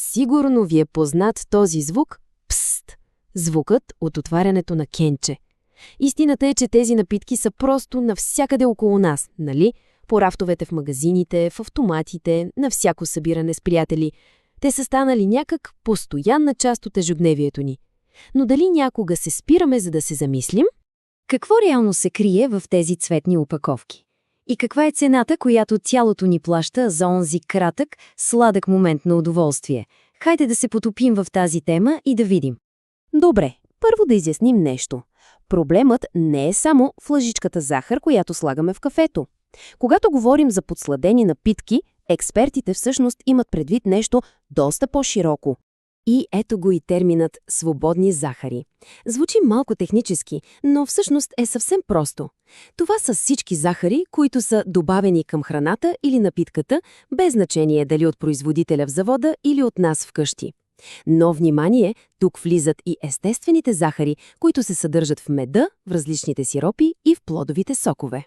Сигурно ви е познат този звук «пст», звукът от отварянето на кенче. Истината е, че тези напитки са просто навсякъде около нас, нали? По рафтовете в магазините, в автоматите, на всяко събиране с приятели. Те са станали някак постоянна част от ежедневието ни. Но дали някога се спираме, за да се замислим? Какво реално се крие в тези цветни опаковки? И каква е цената, която тялото ни плаща за онзи кратък, сладък момент на удоволствие? Хайде да се потопим в тази тема и да видим. Добре, първо да изясним нещо. Проблемът не е само в лъжичката захар, която слагаме в кафето. Когато говорим за подсладени напитки, експертите всъщност имат предвид нещо доста по-широко. И ето го и терминът «свободни захари». Звучи малко технически, но всъщност е съвсем просто. Това са всички захари, които са добавени към храната или напитката, без значение дали от производителя в завода или от нас вкъщи. Но внимание, тук влизат и естествените захари, които се съдържат в меда, в различните сиропи и в плодовите сокове.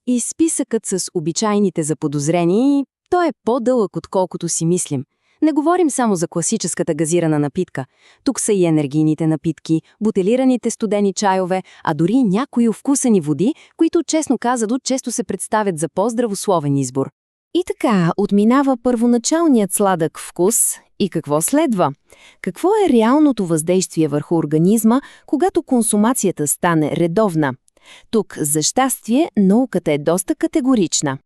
И списъкът с обичайните заподозрени, той е по-дълъг, отколкото си мислим. Не говорим само за класическата газирана напитка. Тук са и енергийните напитки, бутилираните студени чайове, а дори някои вкусени води, които, честно казано, често се представят за по-здравословен избор. И така, отминава първоначалният сладък вкус и какво следва? Какво е реалното въздействие върху организма, когато консумацията стане редовна? Тук, за щастие, науката е доста категорична.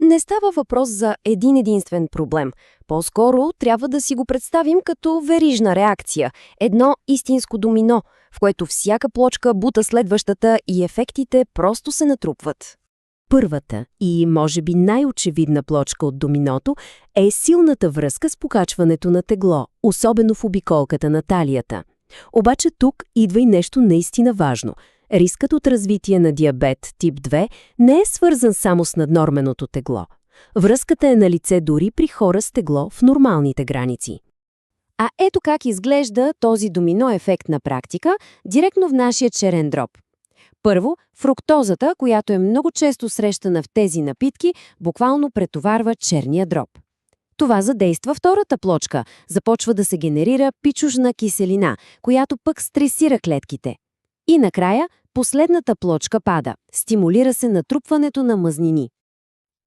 Не става въпрос за един-единствен проблем. По-скоро трябва да си го представим като верижна реакция, едно истинско домино, в което всяка плочка бута следващата и ефектите просто се натрупват. Първата и, може би, най-очевидна плочка от доминото е силната връзка с покачването на тегло, особено в обиколката на талията. Обаче тук идва и нещо наистина важно. Рискът от развитие на диабет тип 2 не е свързан само с наднорменото тегло. Връзката е налице дори при хора с тегло в нормалните граници. А ето как изглежда този домино ефект на практика, директно в нашия черен дроб. Първо, фруктозата, която е много често срещана в тези напитки, буквално претоварва черния дроб. Това задейства втората плочка, започва да се генерира пичужна киселина, която пък стресира клетките. И накрая, последната плочка пада, стимулира се натрупването на мазнини.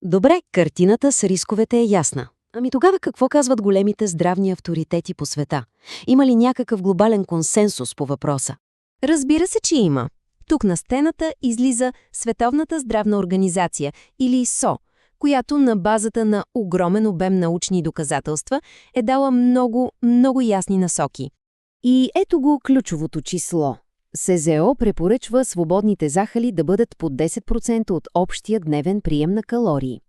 Добре, картината с рисковете е ясна. Ами тогава какво казват големите здравни авторитети по света? Има ли някакъв глобален консенсус по въпроса? Разбира се, че има. Тук на сцената излиза Световната здравна организация, или СО, която на базата на огромен обем научни доказателства е дала много ясни насоки. И ето го ключовото число. СЗО препоръчва свободните захари да бъдат под 10% от общия дневен прием на калории.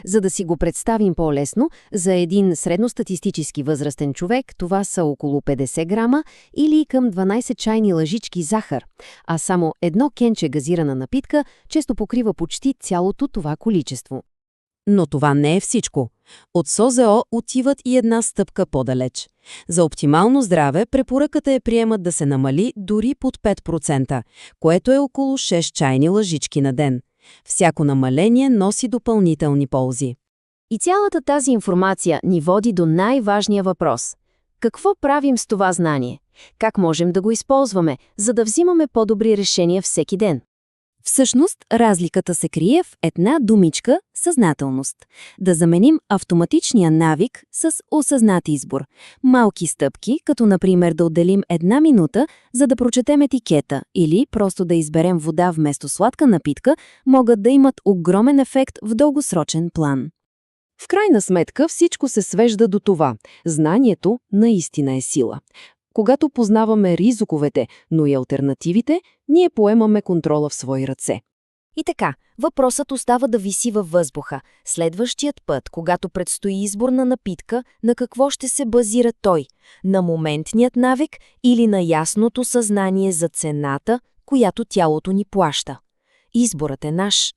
За да си го представим по-лесно, за един средностатистически възрастен човек това са около 50 грама или към 12 чайни лъжички захар, а само едно кенче газирана напитка често покрива почти цялото това количество. Но това не е всичко. От СОЗО отиват и една стъпка по-далеч. За оптимално здраве препоръката е приемът да се намали дори под 5%, което е около 6 чайни лъжички на ден. Всяко намаление носи допълнителни ползи. И цялата тази информация ни води до най-важния въпрос. Какво правим с това знание? Как можем да го използваме, за да взимаме по-добри решения всеки ден? Всъщност, разликата се крие в една думичка – съзнателност. Да заменим автоматичния навик с осъзнат избор. Малки стъпки, като например да отделим 1 минута, за да прочетем етикета или просто да изберем вода вместо сладка напитка, могат да имат огромен ефект в дългосрочен план. В крайна сметка всичко се свежда до това. Знанието наистина е сила. Когато познаваме ризиковете, но и алтернативите, ние поемаме контрола в свои ръце. И така, въпросът остава да виси във въздуха. Следващият път, когато предстои избор на напитка, на какво ще се базира той? На моментният навик или на ясното съзнание за цената, която тялото ни плаща? Изборът е наш.